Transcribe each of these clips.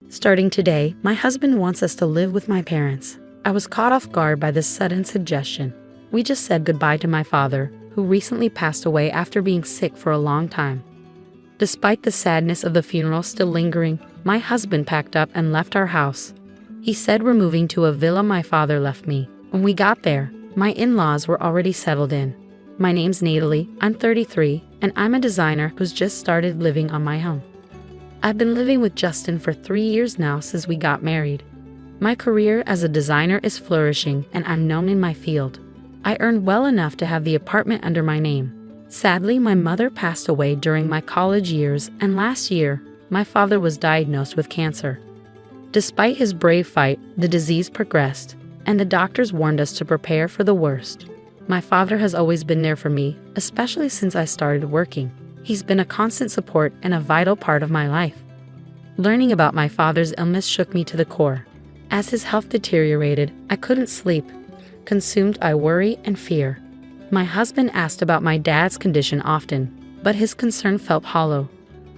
Starting today, my husband wants us to live with my parents. I was caught off guard by this sudden suggestion. We just said goodbye to my father, who recently passed away after being sick for a long time. Despite the sadness of the funeral still lingering, my husband packed up and left our house. He said we're moving to a villa my father left me. When we got there, my in-laws were already settled in. My name's Natalie, I'm 33, and I'm a designer who's just started living on my own. I've been living with Justin for 3 years now since we got married. My career as a designer is flourishing and I'm known in my field. I earned well enough to have the apartment under my name. Sadly, my mother passed away during my college years, and last year, my father was diagnosed with cancer. Despite his brave fight, the disease progressed, and the doctors warned us to prepare for the worst. My father has always been there for me, especially since I started working. He's been a constant support and a vital part of my life. Learning about my father's illness shook me to the core. As his health deteriorated, I couldn't sleep, consumed by worry and fear. My husband asked about my dad's condition often, but his concern felt hollow.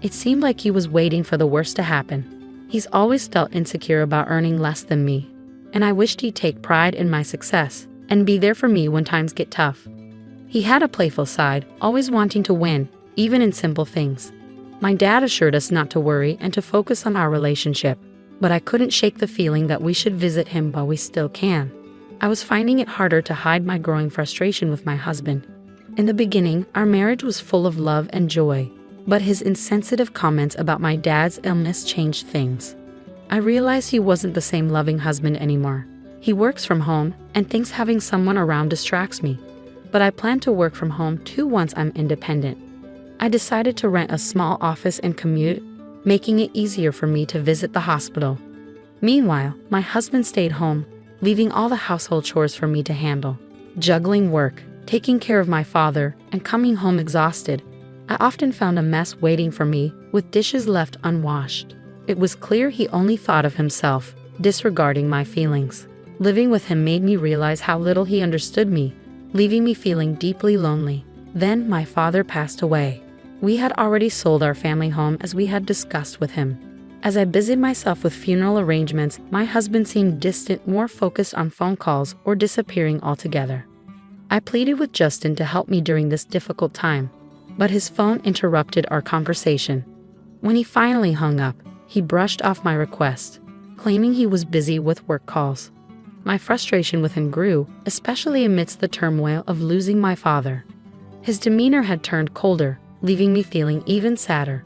It seemed like he was waiting for the worst to happen. He's always felt insecure about earning less than me, and I wished he'd take pride in my success and be there for me when times get tough. He had a playful side, always wanting to win, even in simple things. My dad assured us not to worry and to focus on our relationship, but I couldn't shake the feeling that we should visit him while we still can. I was finding it harder to hide my growing frustration with my husband. In the beginning, our marriage was full of love and joy, but his insensitive comments about my dad's illness changed things. I realized he wasn't the same loving husband anymore. He works from home and thinks having someone around distracts me, but I plan to work from home too once I'm independent. I decided to rent a small office and commute, making it easier for me to visit the hospital. Meanwhile, my husband stayed home, leaving all the household chores for me to handle. Juggling work, taking care of my father, and coming home exhausted, I often found a mess waiting for me, with dishes left unwashed. It was clear he only thought of himself, disregarding my feelings. Living with him made me realize how little he understood me, leaving me feeling deeply lonely. Then my father passed away. We had already sold our family home as we had discussed with him. As I busied myself with funeral arrangements, my husband seemed distant, more focused on phone calls or disappearing altogether. I pleaded with Justin to help me during this difficult time, but his phone interrupted our conversation. When he finally hung up, he brushed off my request, claiming he was busy with work calls. My frustration with him grew, especially amidst the turmoil of losing my father. His demeanor had turned colder, leaving me feeling even sadder.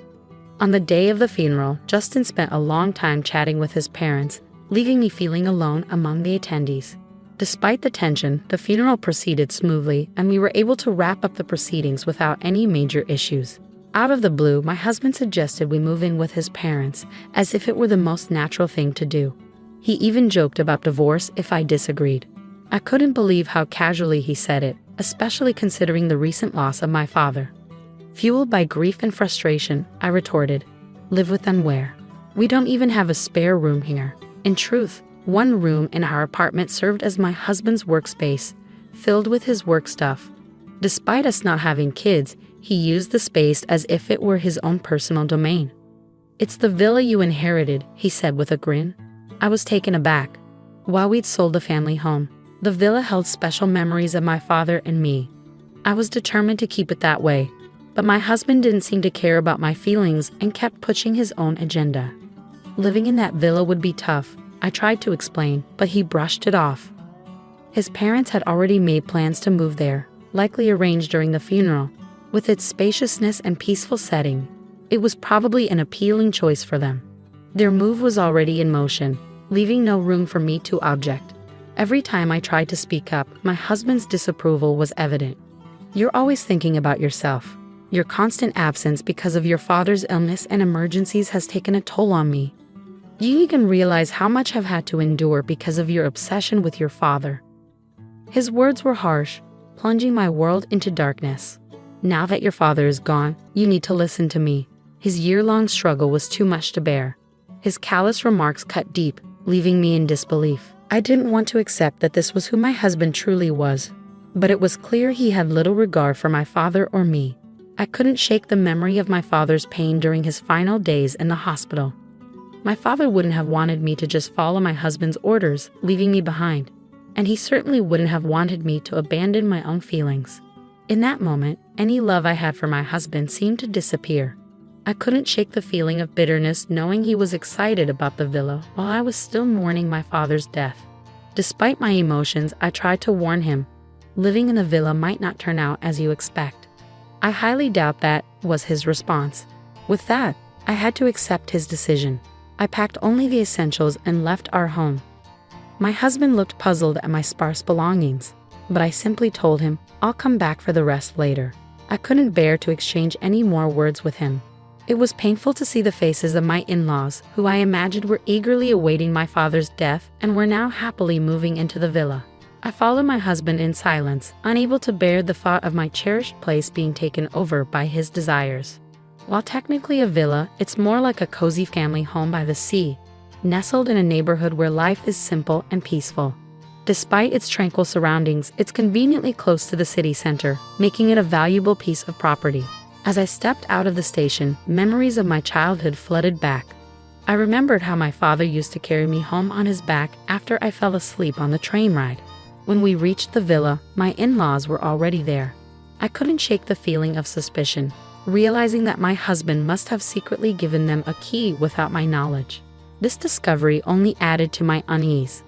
On the day of the funeral, Justin spent a long time chatting with his parents, leaving me feeling alone among the attendees. Despite the tension, the funeral proceeded smoothly, and we were able to wrap up the proceedings without any major issues. Out of the blue, my husband suggested we move in with his parents, as if it were the most natural thing to do. He even joked about divorce if I disagreed. I couldn't believe how casually he said it, especially considering the recent loss of my father. Fueled by grief and frustration, I retorted, "Live with them where? We don't even have a spare room here." In truth, one room in our apartment served as my husband's workspace, filled with his work stuff. Despite us not having kids, he used the space as if it were his own personal domain. "It's the villa you inherited," he said with a grin. I was taken aback. While we'd sold the family home, the villa held special memories of my father and me. I was determined to keep it that way, but my husband didn't seem to care about my feelings and kept pushing his own agenda. Living in that villa would be tough, I tried to explain, but he brushed it off. His parents had already made plans to move there, likely arranged during the funeral. With its spaciousness and peaceful setting, it was probably an appealing choice for them. Their move was already in motion, leaving no room for me to object. Every time I tried to speak up, my husband's disapproval was evident. "You're always thinking about yourself. Your constant absence because of your father's illness and emergencies has taken a toll on me. Do you even realize how much I've had to endure because of your obsession with your father?" His words were harsh, plunging my world into darkness. "Now that your father is gone, you need to listen to me." His year-long struggle was too much to bear. His callous remarks cut deep, leaving me in disbelief. I didn't want to accept that this was who my husband truly was, but it was clear he had little regard for my father or me. I couldn't shake the memory of my father's pain during his final days in the hospital. My father wouldn't have wanted me to just follow my husband's orders, leaving me behind. And he certainly wouldn't have wanted me to abandon my own feelings. In that moment, any love I had for my husband seemed to disappear. I couldn't shake the feeling of bitterness knowing he was excited about the villa while I was still mourning my father's death. Despite my emotions, I tried to warn him. Living in the villa might not turn out as you expect. I highly doubt that, was his response. With that, I had to accept his decision. I packed only the essentials and left our home. My husband looked puzzled at my sparse belongings, but I simply told him, I'll come back for the rest later. I couldn't bear to exchange any more words with him. It was painful to see the faces of my in-laws, who I imagined were eagerly awaiting my father's death and were now happily moving into the villa. I followed my husband in silence, unable to bear the thought of my cherished place being taken over by his desires. While technically a villa, it's more like a cozy family home by the sea, nestled in a neighborhood where life is simple and peaceful. Despite its tranquil surroundings, it's conveniently close to the city center, making it a valuable piece of property. As I stepped out of the station, memories of my childhood flooded back. I remembered how my father used to carry me home on his back after I fell asleep on the train ride. When we reached the villa, my in-laws were already there. I couldn't shake the feeling of suspicion, realizing that my husband must have secretly given them a key without my knowledge. This discovery only added to my unease.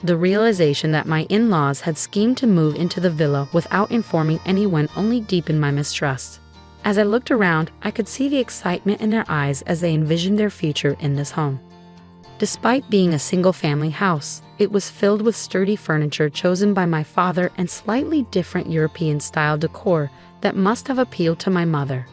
The realization that my in-laws had schemed to move into the villa without informing anyone only deepened my mistrust. As I looked around, I could see the excitement in their eyes as they envisioned their future in this home. Despite being a single-family house, it was filled with sturdy furniture chosen by my father and slightly different European-style decor that must have appealed to my mother.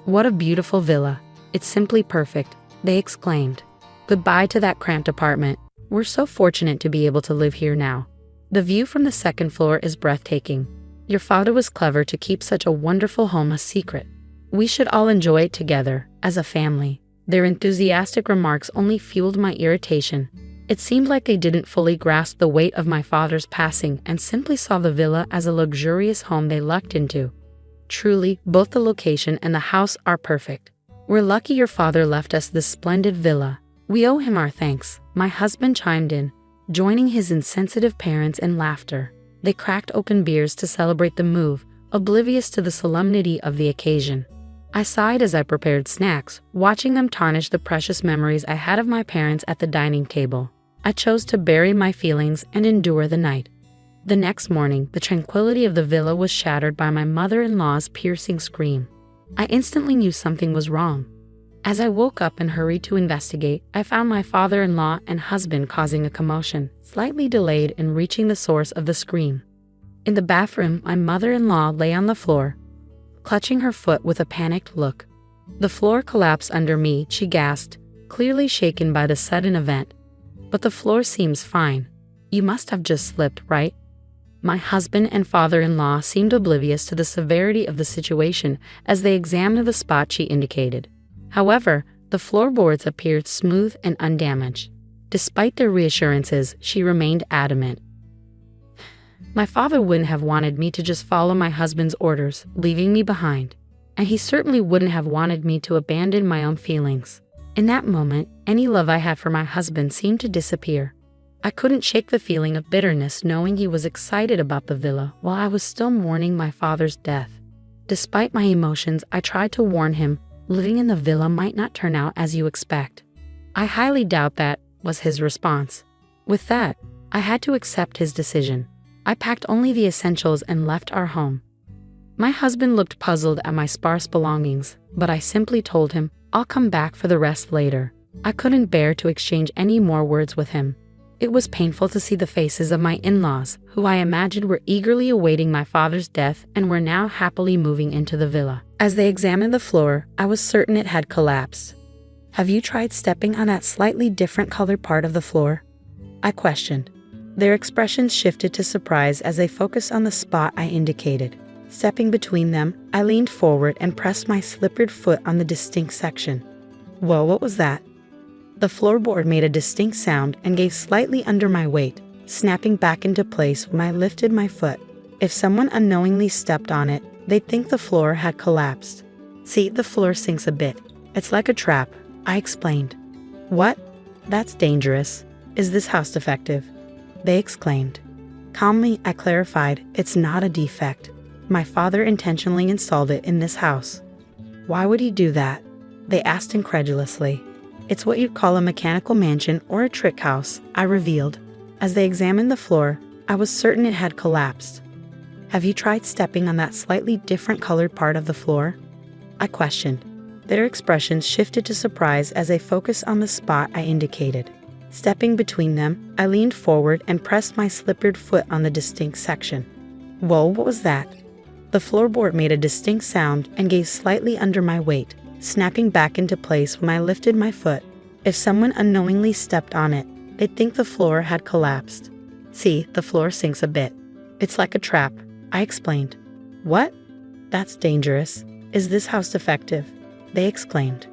"What a beautiful villa. It's simply perfect," they exclaimed. "Goodbye to that cramped apartment. We're so fortunate to be able to live here now. The view from the second floor is breathtaking. Your father was clever to keep such a wonderful home a secret. We should all enjoy it together, as a family." Their enthusiastic remarks only fueled my irritation. It seemed like they didn't fully grasp the weight of my father's passing and simply saw the villa as a luxurious home they lucked into. Truly, both the location and the house are perfect. "We're lucky your father left us this splendid villa. We owe him our thanks," my husband chimed in, joining his insensitive parents in laughter. They cracked open beers to celebrate the move, oblivious to the solemnity of the occasion. I sighed as I prepared snacks, watching them tarnish the precious memories I had of my parents at the dining table. I chose to bury my feelings and endure the night. The next morning, the tranquility of the villa was shattered by my mother-in-law's piercing scream. I instantly knew something was wrong. As I woke up and hurried to investigate, I found my father-in-law and husband causing a commotion, slightly delayed in reaching the source of the scream. In the bathroom, my mother-in-law lay on the floor, clutching her foot with a panicked look. "The floor collapsed under me," she gasped, clearly shaken by the sudden event. "But the floor seems fine. You must have just slipped, right?" My husband and father-in-law seemed oblivious to the severity of the situation as they examined the spot she indicated. However, the floorboards appeared smooth and undamaged. Despite their reassurances, she remained adamant. "My father wouldn't have wanted me to just follow my husband's orders, leaving me behind. And he certainly wouldn't have wanted me to abandon my own feelings." In that moment, any love I had for my husband seemed to disappear. I couldn't shake the feeling of bitterness knowing he was excited about the villa while I was still mourning my father's death. Despite my emotions, I tried to warn him, living in the villa might not turn out as you expect. "I highly doubt that," was his response. With that, I had to accept his decision. I packed only the essentials and left our home. My husband looked puzzled at my sparse belongings, but I simply told him, I'll come back for the rest later. I couldn't bear to exchange any more words with him. It was painful to see the faces of my in-laws, who I imagined were eagerly awaiting my father's death and were now happily moving into the villa. As they examined the floor, I was certain it had collapsed. "Have you tried stepping on that slightly different colored part of the floor?" I questioned. Their expressions shifted to surprise as they focused on the spot I indicated. Stepping between them, I leaned forward and pressed my slippered foot on the distinct section. Whoa, what was that? The floorboard made a distinct sound and gave slightly under my weight, snapping back into place when I lifted my foot. If someone unknowingly stepped on it, they'd think the floor had collapsed. "See, the floor sinks a bit. It's like a trap," I explained. "What?" That's dangerous. Is this house defective? They exclaimed. Calmly, I clarified, it's not a defect. My father intentionally installed it in this house. Why would he do that? They asked incredulously. It's what you'd call a mechanical mansion or a trick house, I revealed. As they examined the floor, I was certain it had collapsed. Have you tried stepping on that slightly different colored part of the floor? I questioned. Their expressions shifted to surprise as they focused on the spot I indicated. Stepping between them, I leaned forward and pressed my slippered foot on the distinct section. Whoa, what was that? The floorboard made a distinct sound and gave slightly under my weight, snapping back into place when I lifted my foot. If someone unknowingly stepped on it, they'd think the floor had collapsed. See, the floor sinks a bit. It's like a trap, I explained. What? That's dangerous. Is this house defective? They exclaimed.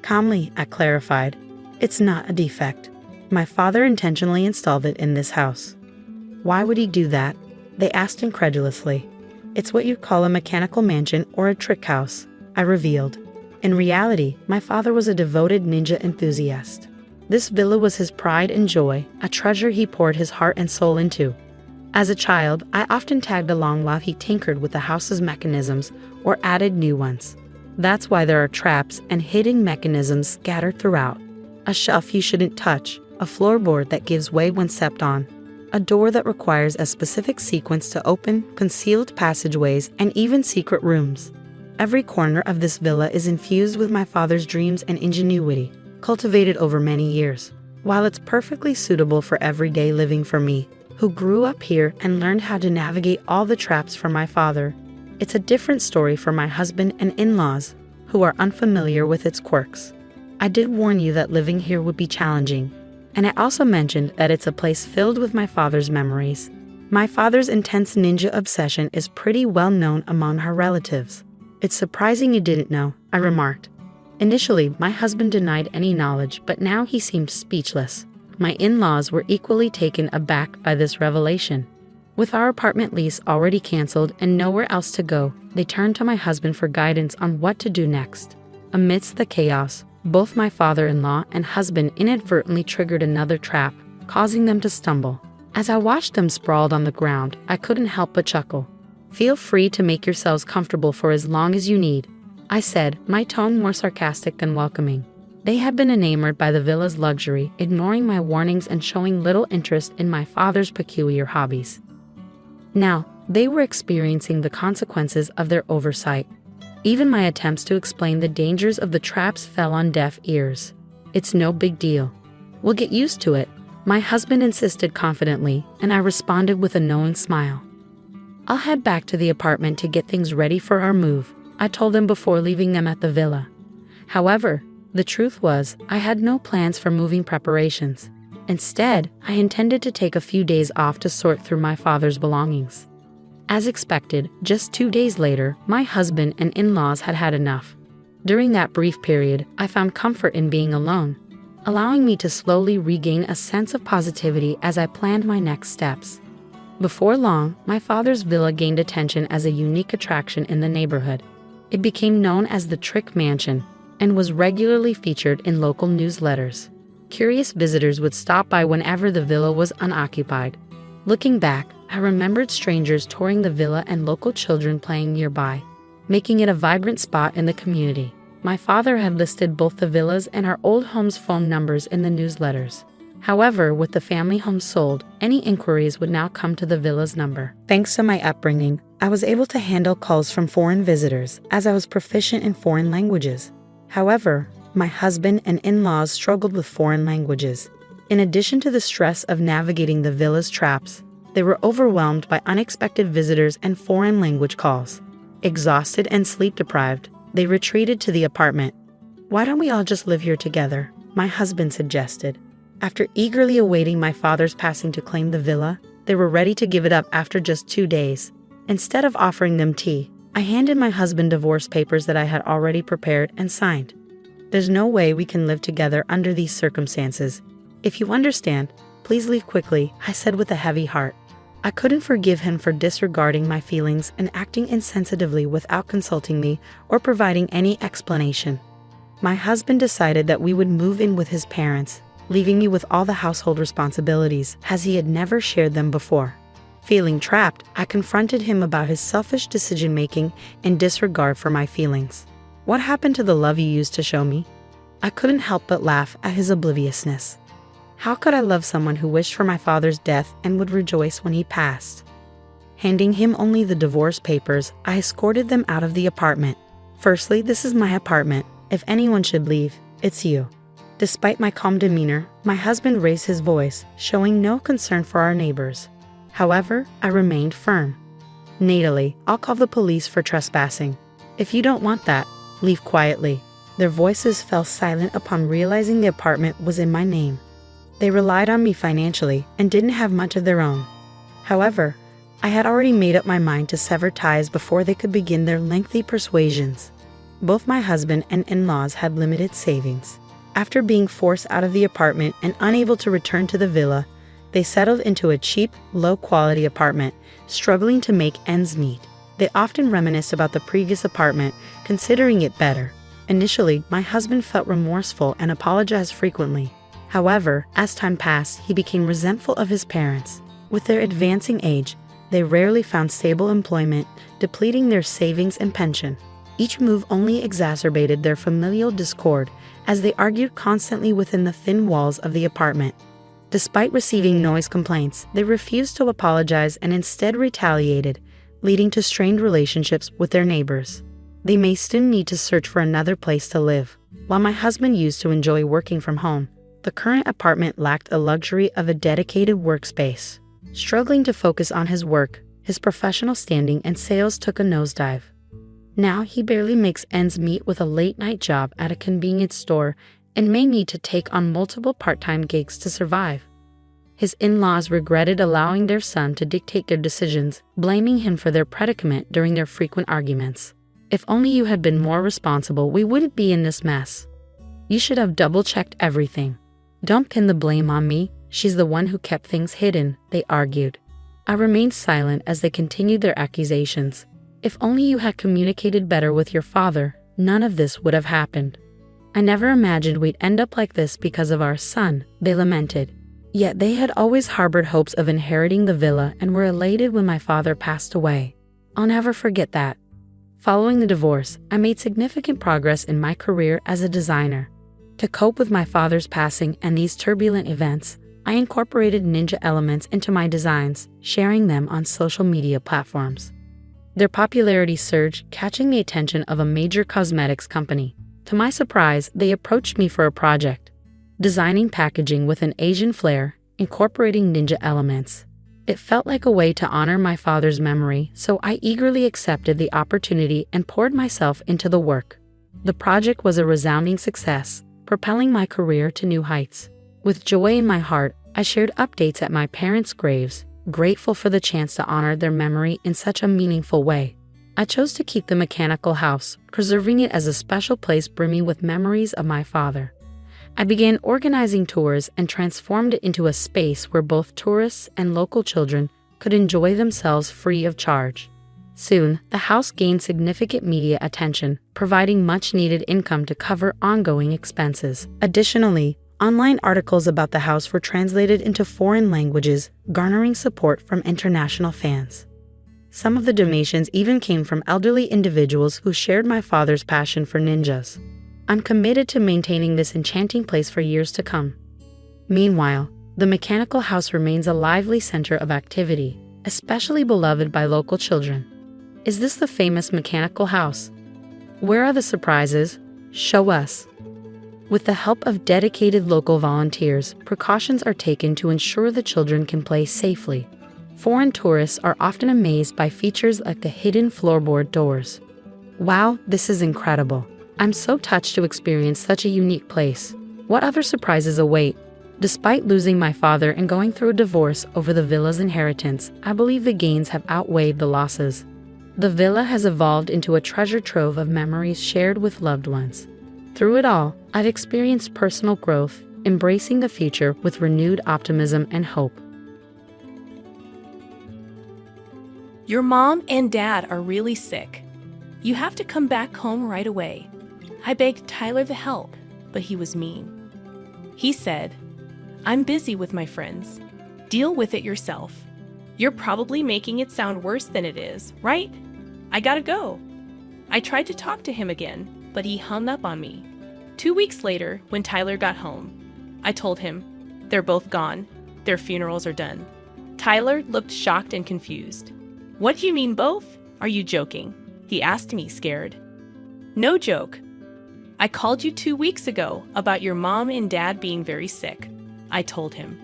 Calmly, I clarified. It's not a defect. My father intentionally installed it in this house. Why would he do that? They asked incredulously. It's what you'd call a mechanical mansion or a trick house, I revealed. In reality, my father was a devoted ninja enthusiast. This villa was his pride and joy, a treasure he poured his heart and soul into. As a child, I often tagged along while he tinkered with the house's mechanisms or added new ones. That's why there are traps and hidden mechanisms scattered throughout. A shelf you shouldn't touch, a floorboard that gives way when stepped on, a door that requires a specific sequence to open, concealed passageways, and even secret rooms. Every corner of this villa is infused with my father's dreams and ingenuity, cultivated over many years. While it's perfectly suitable for everyday living for me, who grew up here and learned how to navigate all the traps from my father, it's a different story for my husband and in-laws, who are unfamiliar with its quirks. I did warn you that living here would be challenging, and I also mentioned that it's a place filled with my father's memories. My father's intense ninja obsession is pretty well known among her relatives. It's surprising you didn't know, I remarked. Initially, my husband denied any knowledge, but now he seemed speechless. My in-laws were equally taken aback by this revelation. With our apartment lease already canceled and nowhere else to go, they turned to my husband for guidance on what to do next. Amidst the chaos, both my father-in-law and husband inadvertently triggered another trap, causing them to stumble. As I watched them sprawled on the ground, I couldn't help but chuckle. Feel free to make yourselves comfortable for as long as you need, I said, my tone more sarcastic than welcoming. They had been enamored by the villa's luxury, ignoring my warnings and showing little interest in my father's peculiar hobbies. Now, they were experiencing the consequences of their oversight. Even my attempts to explain the dangers of the traps fell on deaf ears. It's no big deal. We'll get used to it, my husband insisted confidently, and I responded with a knowing smile. I'll head back to the apartment to get things ready for our move, I told them before leaving them at the villa. However, the truth was, I had no plans for moving preparations. Instead, I intended to take a few days off to sort through my father's belongings. As expected, just 2 days later, my husband and in-laws had had enough. During that brief period, I found comfort in being alone, allowing me to slowly regain a sense of positivity as I planned my next steps. Before long, my father's villa gained attention as a unique attraction in the neighborhood. It became known as the Trick Mansion and was regularly featured in local newsletters. Curious visitors would stop by whenever the villa was unoccupied. Looking back, I remembered strangers touring the villa and local children playing nearby, making it a vibrant spot in the community. My father had listed both the villas and our old home's phone numbers in the newsletters. However, with the family home sold, any inquiries would now come to the villa's number. Thanks to my upbringing, I was able to handle calls from foreign visitors as I was proficient in foreign languages. However, my husband and in-laws struggled with foreign languages. In addition to the stress of navigating the villa's traps, they were overwhelmed by unexpected visitors and foreign language calls. Exhausted and sleep-deprived, they retreated to the apartment. Why don't we all just live here together? My husband suggested. After eagerly awaiting my father's passing to claim the villa, they were ready to give it up after just 2 days. Instead of offering them tea, I handed my husband divorce papers that I had already prepared and signed. There's no way we can live together under these circumstances. If you understand, please leave quickly, I said with a heavy heart. I couldn't forgive him for disregarding my feelings and acting insensitively without consulting me or providing any explanation. My husband decided that we would move in with his parents, leaving me with all the household responsibilities as he had never shared them before. Feeling trapped, I confronted him about his selfish decision-making and disregard for my feelings. What happened to the love you used to show me? I couldn't help but laugh at his obliviousness. How could I love someone who wished for my father's death and would rejoice when he passed? Handing him only the divorce papers, I escorted them out of the apartment. Firstly, this is my apartment. If anyone should leave, it's you. Despite my calm demeanor, my husband raised his voice, showing no concern for our neighbors. However, I remained firm. Natally, I'll call the police for trespassing. If you don't want that, leave quietly. Their voices fell silent upon realizing the apartment was in my name. They relied on me financially and didn't have much of their own. However, I had already made up my mind to sever ties before they could begin their lengthy persuasions. Both my husband and in-laws had limited savings. After being forced out of the apartment and unable to return to the villa, they settled into a cheap, low-quality apartment, struggling to make ends meet. They often reminisced about the previous apartment, considering it better. Initially, my husband felt remorseful and apologized frequently. However, as time passed, he became resentful of his parents. With their advancing age, they rarely found stable employment, depleting their savings and pension. Each move only exacerbated their familial discord, as they argued constantly within the thin walls of the apartment. Despite receiving noise complaints, they refused to apologize and instead retaliated, leading to strained relationships with their neighbors. They may soon need to search for another place to live. While my husband used to enjoy working from home, the current apartment lacked the luxury of a dedicated workspace. Struggling to focus on his work, his professional standing and sales took a nosedive. Now he barely makes ends meet with a late-night job at a convenience store and may need to take on multiple part-time gigs to survive. His in-laws regretted allowing their son to dictate their decisions, blaming him for their predicament during their frequent arguments. If only you had been more responsible, we wouldn't be in this mess. You should have double-checked everything. Don't pin the blame on me. She's the one who kept things hidden, they argued. I remained silent as they continued their accusations. If only you had communicated better with your father, none of this would have happened. I never imagined we'd end up like this because of our son, they lamented. Yet they had always harbored hopes of inheriting the villa and were elated when my father passed away. I'll never forget that. Following the divorce, I made significant progress in my career as a designer. To cope with my father's passing and these turbulent events, I incorporated ninja elements into my designs, sharing them on social media platforms. Their popularity surged, catching the attention of a major cosmetics company. To my surprise, they approached me for a project, designing packaging with an Asian flair, incorporating ninja elements. It felt like a way to honor my father's memory, so I eagerly accepted the opportunity and poured myself into the work. The project was a resounding success, propelling my career to new heights. With joy in my heart, I shared updates at my parents' graves, grateful for the chance to honor their memory in such a meaningful way. I chose to keep the mechanical house, preserving it as a special place brimming with memories of my father. I began organizing tours and transformed it into a space where both tourists and local children could enjoy themselves free of charge. Soon, the house gained significant media attention, providing much-needed income to cover ongoing expenses. Additionally, online articles about the house were translated into foreign languages, garnering support from international fans. Some of the donations even came from elderly individuals who shared my father's passion for ninjas. I'm committed to maintaining this enchanting place for years to come. Meanwhile, the mechanical house remains a lively center of activity, especially beloved by local children. Is this the famous mechanical house? Where are the surprises? Show us. With the help of dedicated local volunteers, precautions are taken to ensure the children can play safely. Foreign tourists are often amazed by features like the hidden floorboard doors. Wow, this is incredible. I'm so touched to experience such a unique place. What other surprises await? Despite losing my father and going through a divorce over the villa's inheritance, I believe the gains have outweighed the losses. The villa has evolved into a treasure trove of memories shared with loved ones. Through it all, I've experienced personal growth, embracing the future with renewed optimism and hope. Your mom and dad are really sick. You have to come back home right away. I begged Tyler to help, but he was mean. He said, I'm busy with my friends. Deal with it yourself. You're probably making it sound worse than it is, right? I gotta go. I tried to talk to him again, but he hung up on me. 2 weeks later, when Tyler got home, I told him, they're both gone. Their funerals are done. Tyler looked shocked and confused. What do you mean both? Are you joking? He asked me, scared. No joke. I called you 2 weeks ago about your mom and dad being very sick, I told him.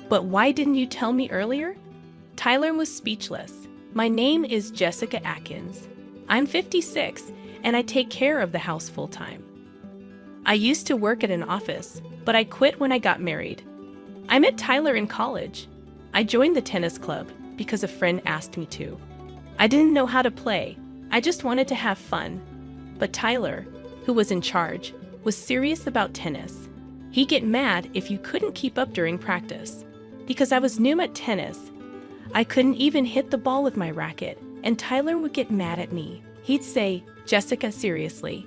But why didn't you tell me earlier? Tyler was speechless. My name is Jessica Atkins. I'm 56, and I take care of the house full-time. I used to work at an office, but I quit when I got married. I met Tyler in college. I joined the tennis club because a friend asked me to. I didn't know how to play. I just wanted to have fun. But Tyler, who was in charge, was serious about tennis. He'd get mad if you couldn't keep up during practice. Because I was new at tennis, I couldn't even hit the ball with my racket, and Tyler would get mad at me. He'd say, Jessica, seriously,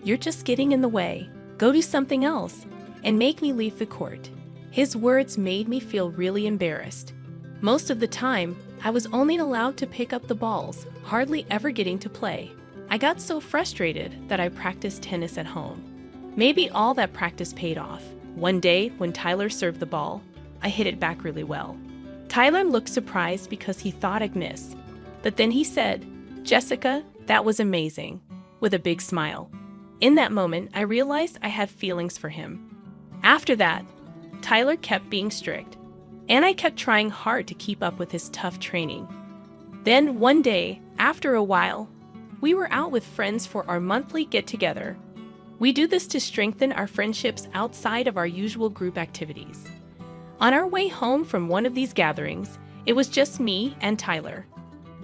you're just getting in the way. Go do something else, and make me leave the court. His words made me feel really embarrassed. Most of the time, I was only allowed to pick up the balls, hardly ever getting to play. I got so frustrated that I practiced tennis at home. Maybe all that practice paid off. One day, when Tyler served the ball, I hit it back really well. Tyler looked surprised because he thought I'd miss. But then he said, Jessica, that was amazing, with a big smile. In that moment, I realized I had feelings for him. After that, Tyler kept being strict, and I kept trying hard to keep up with his tough training. Then one day, after a while, we were out with friends for our monthly get-together. We do this to strengthen our friendships outside of our usual group activities. On our way home from one of these gatherings, it was just me and Tyler.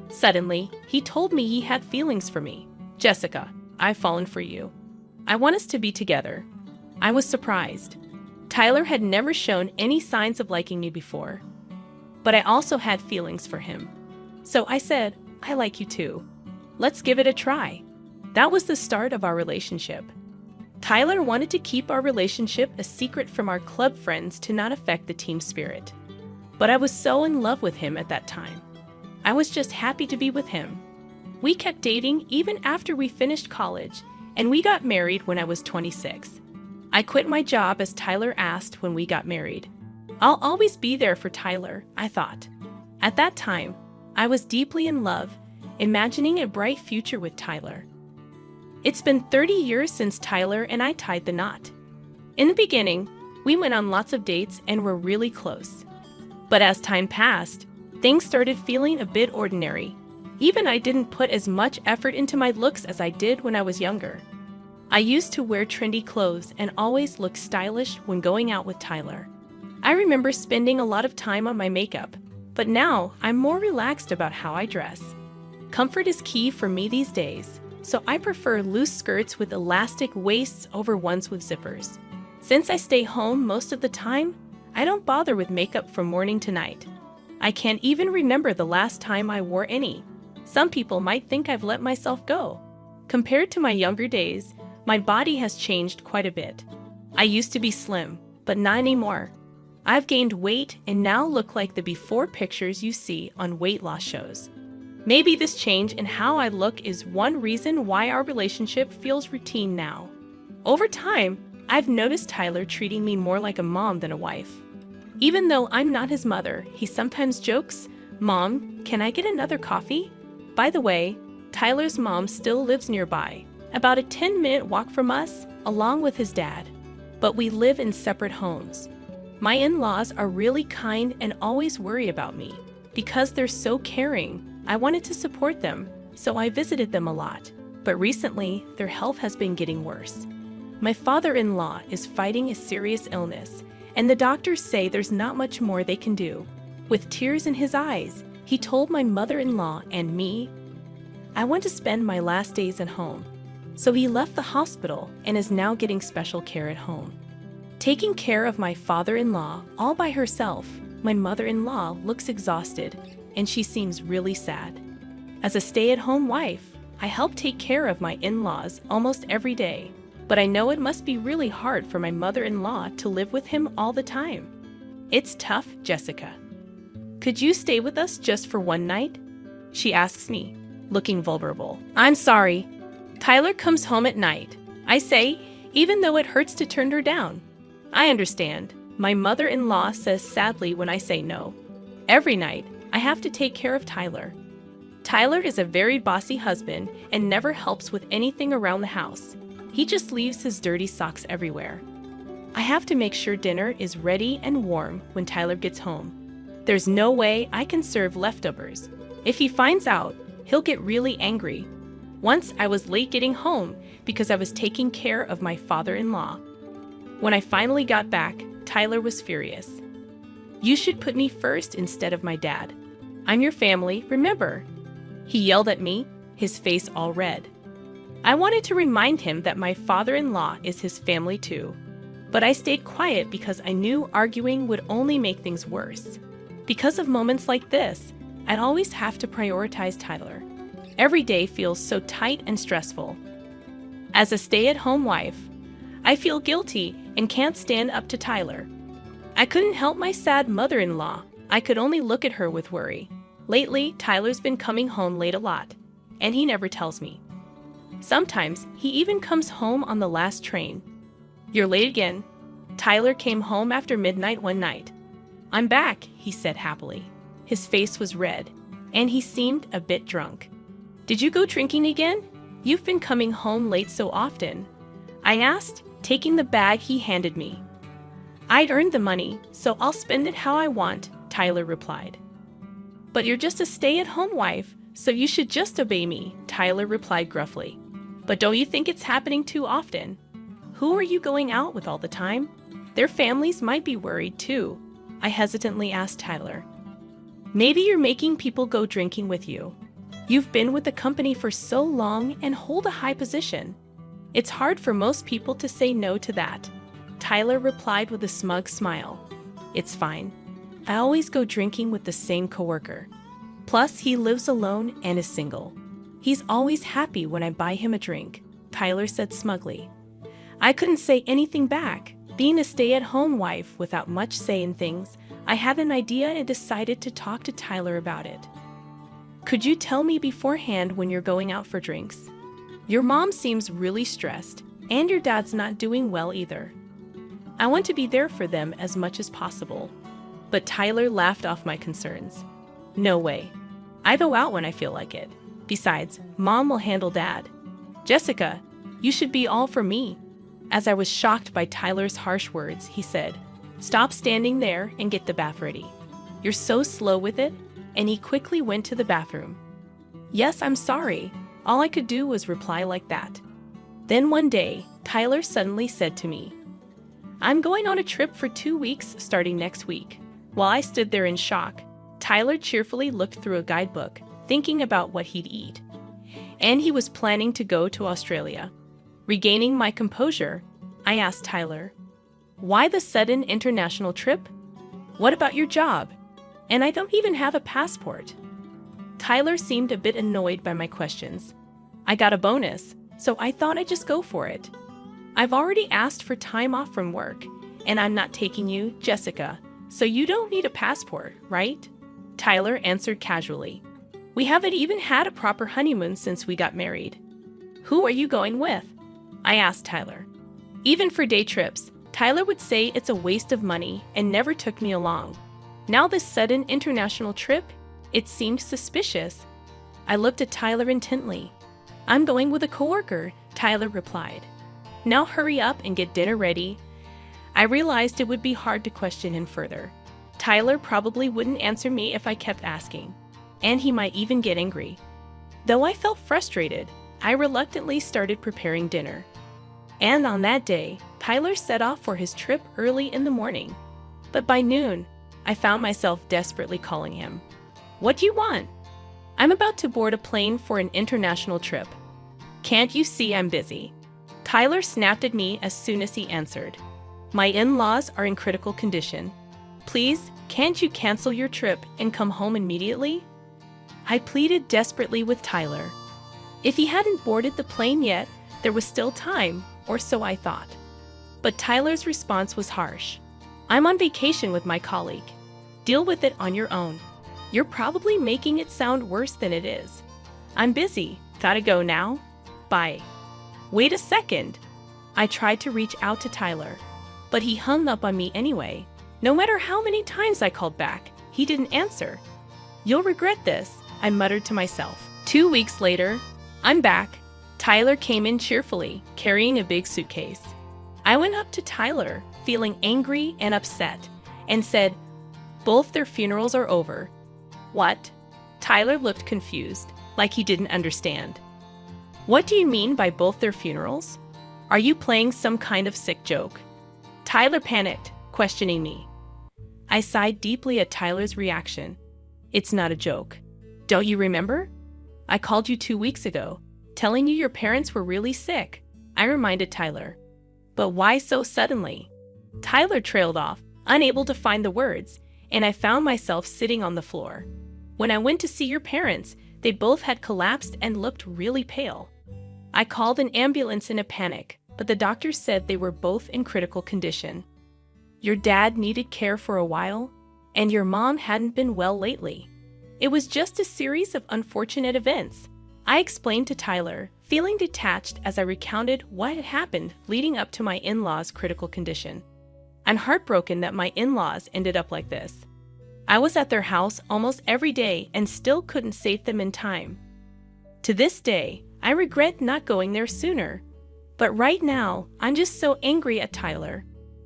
Suddenly, he told me he had feelings for me. Jessica, I've fallen for you. I want us to be together. I was surprised. Tyler had never shown any signs of liking me before. But I also had feelings for him. So I said, I like you too. Let's give it a try. That was the start of our relationship. Tyler wanted to keep our relationship a secret from our club friends to not affect the team spirit. But I was so in love with him at that time. I was just happy to be with him. We kept dating even after we finished college, and we got married when I was 26. I quit my job as Tyler asked when we got married. I'll always be there for Tyler, I thought. At that time, I was deeply in love, imagining a bright future with Tyler. It's been 30 years since Tyler and I tied the knot. In the beginning, we went on lots of dates and were really close. But as time passed, things started feeling a bit ordinary. Even I didn't put as much effort into my looks as I did when I was younger. I used to wear trendy clothes and always look stylish when going out with Tyler. I remember spending a lot of time on my makeup, but now I'm more relaxed about how I dress. Comfort is key for me these days, so I prefer loose skirts with elastic waists over ones with zippers. Since I stay home most of the time, I don't bother with makeup from morning to night. I can't even remember the last time I wore any. Some people might think I've let myself go. Compared to my younger days, my body has changed quite a bit. I used to be slim, but not anymore. I've gained weight and now look like the before pictures you see on weight loss shows. Maybe this change in how I look is one reason why our relationship feels routine now. Over time, I've noticed Tyler treating me more like a mom than a wife. Even though I'm not his mother, he sometimes jokes, "Mom, can I get another coffee?" By the way, Tyler's mom still lives nearby, about a 10-minute walk from us, along with his dad. But we live in separate homes. My in-laws are really kind and always worry about me. Because they're so caring, I wanted to support them, so I visited them a lot. But recently, their health has been getting worse. My father-in-law is fighting a serious illness, and the doctors say there's not much more they can do. With tears in his eyes, he told my mother-in-law and me, "I want to spend my last days at home." So he left the hospital and is now getting special care at home. Taking care of my father-in-law all by herself, my mother-in-law looks exhausted, and she seems really sad. As a stay-at-home wife, I help take care of my in-laws almost every day, but I know it must be really hard for my mother-in-law to live with him all the time. It's tough, Jessica. Could you stay with us just for one night? She asks me, looking vulnerable. I'm sorry. Tyler comes home at night, I say, even though it hurts to turn her down. I understand. My mother-in-law says sadly when I say no. Every night, I have to take care of Tyler. Tyler is a very bossy husband and never helps with anything around the house. He just leaves his dirty socks everywhere. I have to make sure dinner is ready and warm when Tyler gets home. There's no way I can serve leftovers. If he finds out, he'll get really angry. Once I was late getting home because I was taking care of my father-in-law. When I finally got back, Tyler was furious. You should put me first instead of my dad. I'm your family, remember? He yelled at me, his face all red. I wanted to remind him that my father-in-law is his family too. But I stayed quiet because I knew arguing would only make things worse. Because of moments like this, I'd always have to prioritize Tyler. Every day feels so tight and stressful. As a stay-at-home wife, I feel guilty and can't stand up to Tyler. I couldn't help my sad mother-in-law. I could only look at her with worry. Lately, Tyler's been coming home late a lot, and he never tells me. Sometimes, he even comes home on the last train. You're late again. Tyler came home after midnight one night. I'm back, he said happily. His face was red, and he seemed a bit drunk. Did you go drinking again? You've been coming home late so often. I asked, taking the bag he handed me. I'd earned the money, so I'll spend it how I want, Tyler replied. But you're just a stay-at-home wife, so you should just obey me, Tyler replied gruffly. But don't you think it's happening too often? Who are you going out with all the time? Their families might be worried too, I hesitantly asked Tyler. Maybe you're making people go drinking with you. You've been with the company for so long and hold a high position. It's hard for most people to say no to that. Tyler replied with a smug smile. It's fine. I always go drinking with the same coworker. Plus, he lives alone and is single. He's always happy when I buy him a drink, Tyler said smugly. I couldn't say anything back. Being a stay-at-home wife without much say in things, I had an idea and decided to talk to Tyler about it. Could you tell me beforehand when you're going out for drinks? Your mom seems really stressed, and your dad's not doing well either. I want to be there for them as much as possible. But Tyler laughed off my concerns. No way. I go out when I feel like it. Besides, Mom will handle Dad. Jessica, you should be all for me. As I was shocked by Tyler's harsh words, he said, Stop standing there and get the bath ready. You're so slow with it. And he quickly went to the bathroom. Yes, I'm sorry. All I could do was reply like that. Then one day, Tyler suddenly said to me, I'm going on a trip for 2 weeks starting next week. While I stood there in shock, Tyler cheerfully looked through a guidebook, thinking about what he'd eat. And he was planning to go to Australia. Regaining my composure, I asked Tyler, Why the sudden international trip? What about your job? And I don't even have a passport. Tyler seemed a bit annoyed by my questions. I got a bonus, so I thought I'd just go for it. I've already asked for time off from work, and I'm not taking you, Jessica, so you don't need a passport, right? Tyler answered casually. We haven't even had a proper honeymoon since we got married. Who are you going with? I asked Tyler. Even for day trips, Tyler would say it's a waste of money and never took me along. Now this sudden international trip, it seemed suspicious. I looked at Tyler intently. I'm going with a coworker, Tyler replied. Now hurry up and get dinner ready. I realized it would be hard to question him further. Tyler probably wouldn't answer me if I kept asking, and he might even get angry. Though I felt frustrated, I reluctantly started preparing dinner. And on that day, Tyler set off for his trip early in the morning. But by noon, I found myself desperately calling him. What do you want? I'm about to board a plane for an international trip. Can't you see I'm busy? Tyler snapped at me as soon as he answered. My in-laws are in critical condition. Please, can't you cancel your trip and come home immediately? I pleaded desperately with Tyler. If he hadn't boarded the plane yet, there was still time, or so I thought. But Tyler's response was harsh. I'm on vacation with my colleague. Deal with it on your own. You're probably making it sound worse than it is. I'm busy. Gotta go now. Bye. Wait a second. I tried to reach out to Tyler, but he hung up on me anyway. No matter how many times I called back, he didn't answer. You'll regret this, I muttered to myself. 2 weeks later, I'm back. Tyler came in cheerfully, carrying a big suitcase. I went up to Tyler, feeling angry and upset, and said, "Both their funerals are over." What? Tyler looked confused, like he didn't understand. What do you mean by both their funerals? Are you playing some kind of sick joke? Tyler panicked, questioning me. I sighed deeply at Tyler's reaction. It's not a joke. Don't you remember? I called you 2 weeks ago, telling you your parents were really sick. I reminded Tyler. But why so suddenly? Tyler trailed off, unable to find the words, and I found myself sitting on the floor. When I went to see your parents, they both had collapsed and looked really pale. I called an ambulance in a panic, but the doctor said they were both in critical condition. Your dad needed care for a while, and your mom hadn't been well lately. It was just a series of unfortunate events. I explained to Tyler, feeling detached as I recounted what had happened leading up to my in-laws' critical condition. I'm heartbroken that my in-laws ended up like this. I was at their house almost every day and still couldn't save them in time. To this day, I regret not going there sooner. But right now, I'm just so angry at Tyler.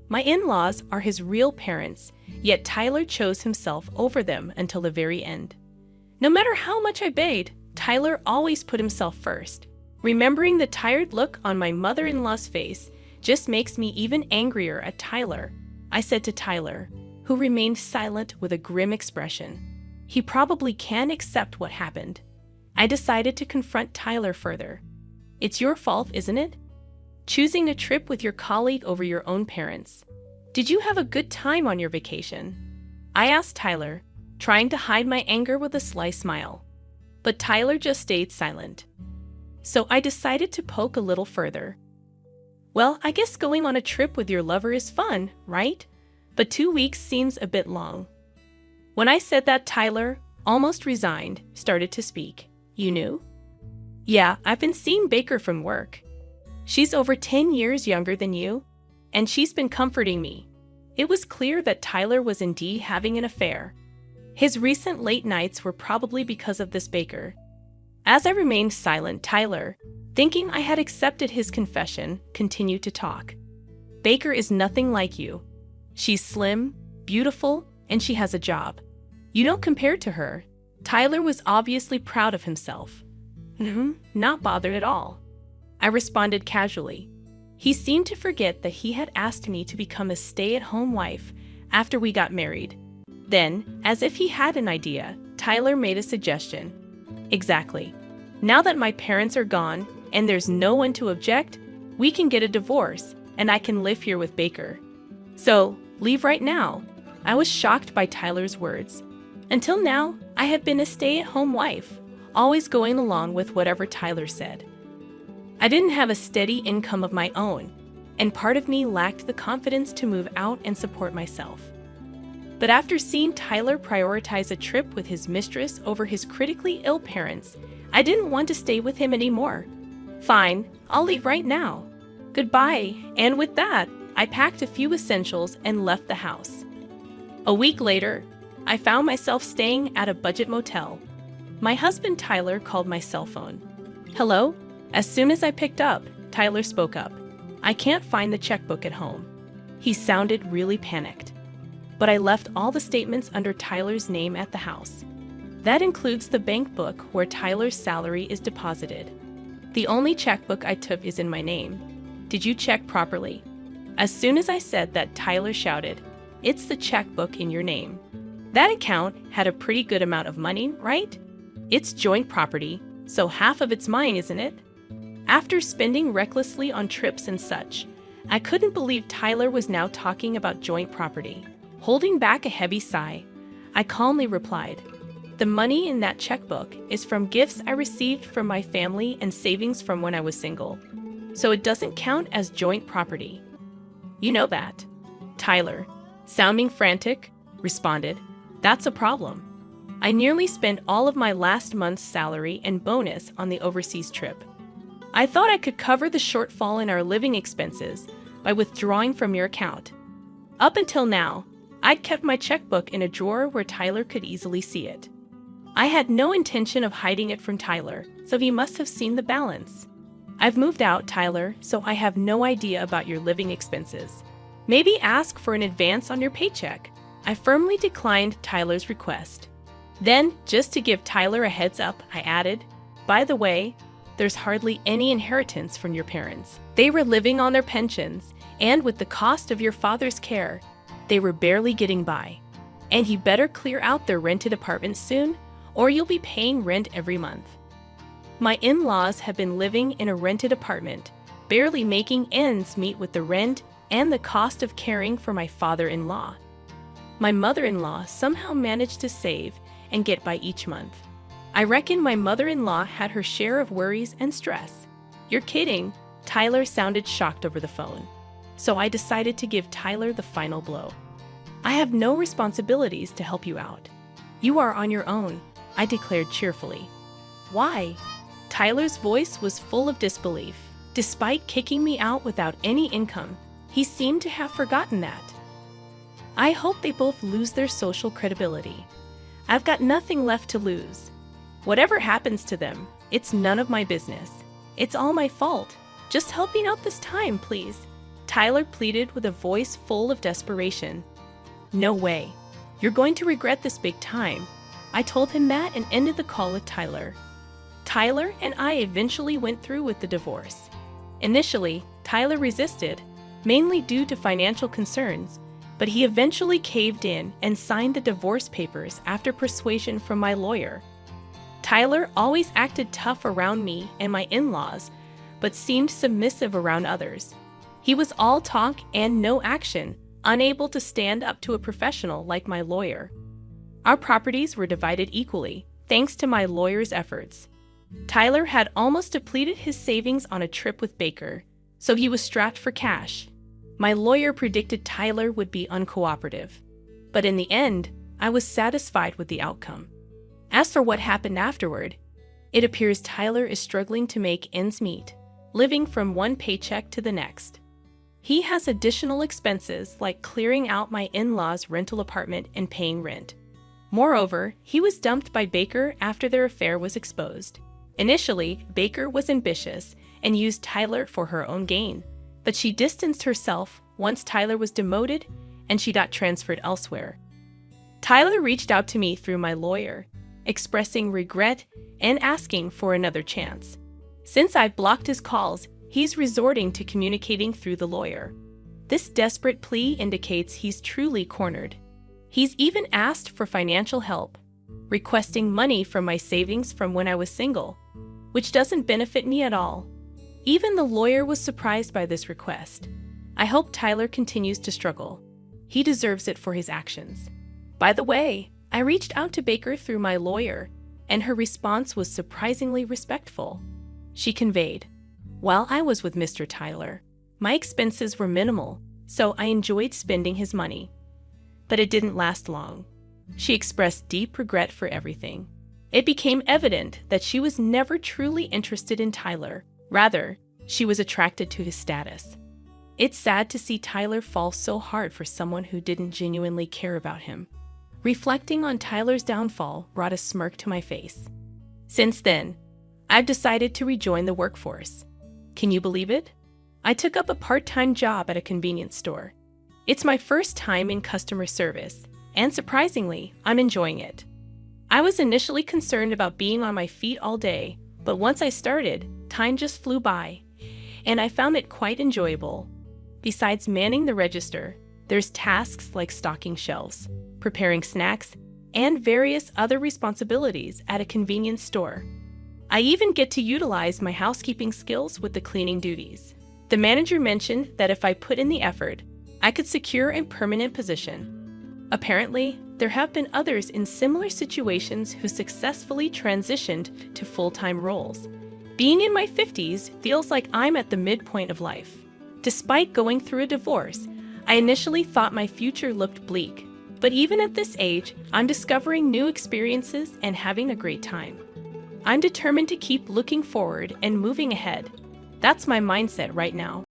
My in-laws are his real parents, yet Tyler chose himself over them until the very end. No matter how much I begged, Tyler always put himself first. Remembering the tired look on my mother-in-law's face just makes me even angrier at Tyler. I said to Tyler, who remained silent with a grim expression. He probably can't accept what happened. I decided to confront Tyler further. It's your fault, isn't it? Choosing a trip with your colleague over your own parents. Did you have a good time on your vacation? I asked Tyler, trying to hide my anger with a sly smile. But Tyler just stayed silent. So I decided to poke a little further. Well, I guess going on a trip with your lover is fun, right? But 2 weeks seems a bit long. When I said that, Tyler, almost resigned, started to speak. You knew? Yeah, I've been seeing Baker from work. She's over 10 years younger than you, and she's been comforting me. It was clear that Tyler was indeed having an affair. His recent late nights were probably because of this Baker. As I remained silent, Tyler, thinking I had accepted his confession, continued to talk. Baker is nothing like you. She's slim, beautiful, and she has a job. You don't compare to her. Tyler was obviously proud of himself. Not bothered at all. I responded casually. He seemed to forget that he had asked me to become a stay-at-home wife after we got married. Then, as if he had an idea, Tyler made a suggestion. Exactly. Now that my parents are gone and there's no one to object, we can get a divorce and I can live here with Baker. So, leave right now. I was shocked by Tyler's words. Until now, I have been a stay-at-home wife, always going along with whatever Tyler said. I didn't have a steady income of my own, and part of me lacked the confidence to move out and support myself. But after seeing Tyler prioritize a trip with his mistress over his critically ill parents, I didn't want to stay with him anymore. Fine, I'll leave right now. Goodbye, and with that, I packed a few essentials and left the house. A week later, I found myself staying at a budget motel. My husband Tyler called my cell phone. Hello? As soon as I picked up, Tyler spoke up. I can't find the checkbook at home. He sounded really panicked. But I left all the statements under Tyler's name at the house. That includes the bank book where Tyler's salary is deposited. The only checkbook I took is in my name. Did you check properly? As soon as I said that, Tyler shouted, "It's the checkbook in your name." That account had a pretty good amount of money, right? It's joint property, so half of it's mine, isn't it? After spending recklessly on trips and such, I couldn't believe Tyler was now talking about joint property. Holding back a heavy sigh, I calmly replied, "The money in that checkbook is from gifts I received from my family and savings from when I was single, so it doesn't count as joint property." You know that. Tyler, Sounding frantic, responded, "That's a problem. I nearly spent all of my last month's salary and bonus on the overseas trip. I thought I could cover the shortfall in our living expenses by withdrawing from your account. Up until now, I'd kept my checkbook in a drawer where Tyler could easily see it. I had no intention of hiding it from Tyler, so he must have seen the balance. I've moved out, Tyler, so I have no idea about your living expenses. Maybe ask for an advance on your paycheck." I firmly declined Tyler's request. Then, just to give Tyler a heads up, I added, "By the way, there's hardly any inheritance from your parents. They were living on their pensions, and with the cost of your father's care, they were barely getting by. And you better clear out their rented apartment soon, or you'll be paying rent every month." My in-laws have been living in a rented apartment, barely making ends meet with the rent and the cost of caring for my father-in-law. My mother-in-law somehow managed to save and get by each month. I reckon my mother-in-law had her share of worries and stress. "You're kidding," Tyler sounded shocked over the phone. So I decided to give Tyler the final blow. "I have no responsibilities to help you out. You are on your own," I declared cheerfully. "Why?" Tyler's voice was full of disbelief. Despite kicking me out without any income, he seemed to have forgotten that. "I hope they both lose their social credibility. I've got nothing left to lose. Whatever happens to them, it's none of my business. It's all my fault. Just help me out this time, please," Tyler pleaded with a voice full of desperation. "No way. You're going to regret this big time." I told him that and ended the call with Tyler. Tyler and I eventually went through with the divorce. Initially, Tyler resisted, mainly due to financial concerns, but he eventually caved in and signed the divorce papers after persuasion from my lawyer. Tyler always acted tough around me and my in-laws, but seemed submissive around others. He was all talk and no action, unable to stand up to a professional like my lawyer. Our properties were divided equally, thanks to my lawyer's efforts. Tyler had almost depleted his savings on a trip with Baker, so he was strapped for cash. My lawyer predicted Tyler would be uncooperative, but in the end, I was satisfied with the outcome. As for what happened afterward, it appears Tyler is struggling to make ends meet, living from one paycheck to the next. He has additional expenses like clearing out my in-laws' rental apartment and paying rent. Moreover, he was dumped by Baker after their affair was exposed. Initially, Baker was ambitious and used Tyler for her own gain, but she distanced herself once Tyler was demoted and she got transferred elsewhere. Tyler reached out to me through my lawyer, expressing regret and asking for another chance. Since I've blocked his calls, he's resorting to communicating through the lawyer. This desperate plea indicates he's truly cornered. He's even asked for financial help, requesting money from my savings from when I was single, which doesn't benefit me at all. Even the lawyer was surprised by this request. I hope Tyler continues to struggle. He deserves it for his actions. By the way, I reached out to Baker through my lawyer, and her response was surprisingly respectful. She conveyed, "While I was with Mr. Tyler, my expenses were minimal, so I enjoyed spending his money. But it didn't last long." She expressed deep regret for everything. It became evident that she was never truly interested in Tyler. Rather, she was attracted to his status. It's sad to see Tyler fall so hard for someone who didn't genuinely care about him. Reflecting on Tyler's downfall brought a smirk to my face. Since then, I've decided to rejoin the workforce. Can you believe it? I took up a part-time job at a convenience store. It's my first time in customer service, and surprisingly, I'm enjoying it. I was initially concerned about being on my feet all day, but once I started, time just flew by, and I found it quite enjoyable. Besides manning the register, there's tasks like stocking shelves, preparing snacks, and various other responsibilities at a convenience store. I even get to utilize my housekeeping skills with the cleaning duties. The manager mentioned that if I put in the effort, I could secure a permanent position. Apparently, there have been others in similar situations who successfully transitioned to full-time roles. Being in my 50s feels like I'm at the midpoint of life. Despite going through a divorce, I initially thought my future looked bleak, but even at this age, I'm discovering new experiences and having a great time. I'm determined to keep looking forward and moving ahead. That's my mindset right now.